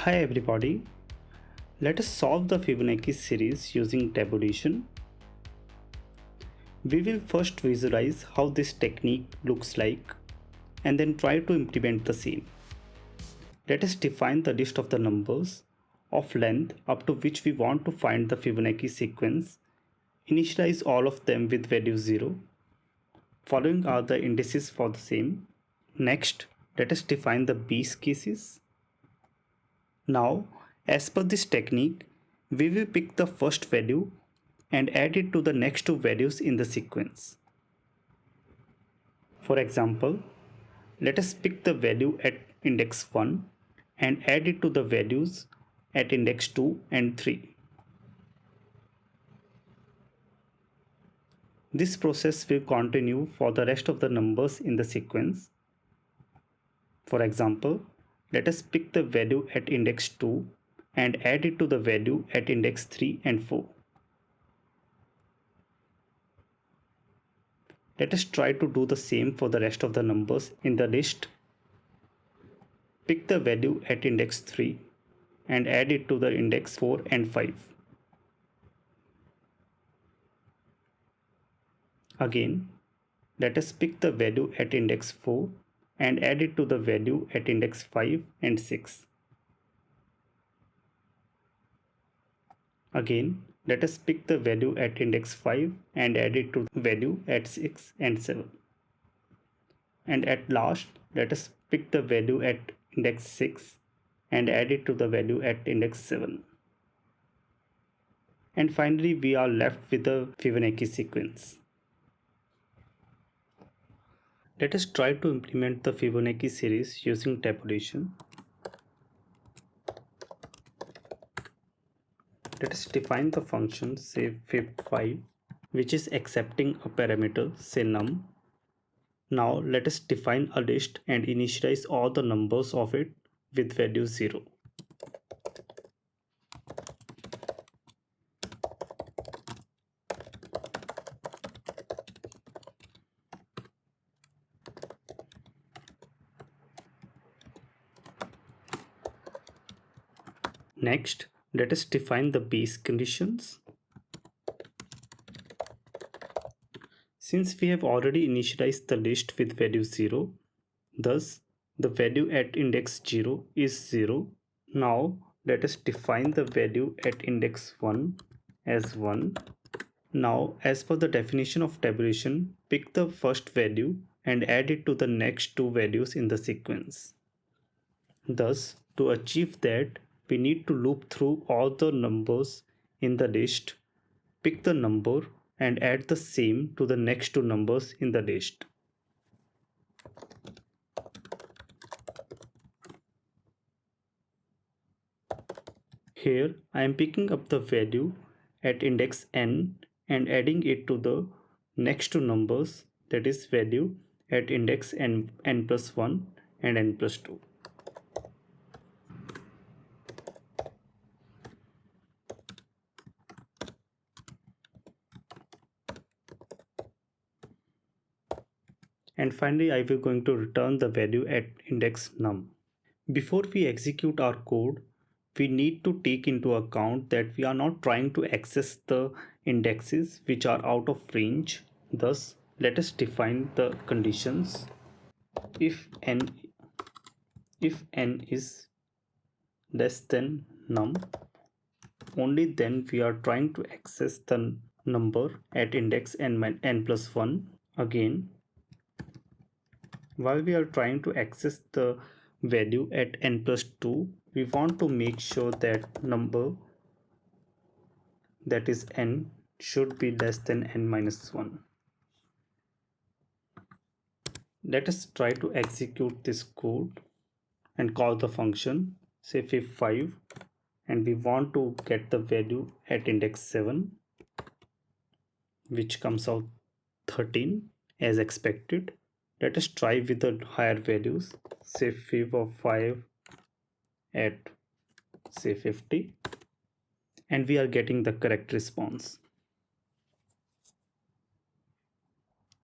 Hi everybody, let us solve the Fibonacci series using tabulation. We will first visualize how this technique looks like and then try to implement the same. Let us define the list of the numbers of length up to which we want to find the Fibonacci sequence. Initialize all of them with value 0. Following are the indices for the same. Next, let us define the base cases. Now, as per this technique, we will pick the first value and add it to the next two values in the sequence. For example, let us pick the value at index 1 and add it to the values at index 2 and 3. This process will continue for the rest of the numbers in the sequence. For example, let us pick the value at index 2 and add it to the value at index 3 and 4. Let us try to do the same for the rest of the numbers in the list. Pick the value at index 3 and add it to the index 4 and 5. Again, let us pick the value at index 4 and add it to the value at index 5 and 6. Again, let us pick the value at index 5 and add it to the value at 6 and 7. And at last, let us pick the value at index 6 and add it to the value at index 7. And finally, we are left with the Fibonacci sequence. Let us try to implement the Fibonacci series using tabulation. Let us define the function, say fib5, which is accepting a parameter, say num. Now let us define a list and initialize all the numbers of it with value 0. Next, let us define the base conditions. Since we have already initialized the list with value 0, thus the value at index 0 is 0. Now let us define the value at index 1 as 1. Now, as per the definition of tabulation, pick the first value and add it to the next two values in the sequence. Thus, to achieve that, we need to loop through all the numbers in the list, pick the number and add the same to the next two numbers in the list. Here I am picking up the value at index n and adding it to the next two numbers, that is value at index n plus 1 and n plus 2. And finally, I will going to return the value at index num. Before we execute our code, we need to take into account that we are not trying to access the indexes which are out of range. Thus, let us define the conditions. If n is less than num, only then we are trying to access the number at index n plus 1. Again, while we are trying to access the value at n plus 2, we want to make sure that number, that is n, should be less than n minus 1. Let us try to execute this code and call the function, say fib5, and we want to get the value at index 7, which comes out 13 as expected. Let us try with the higher values, say fib of 5 at say 50, and we are getting the correct response.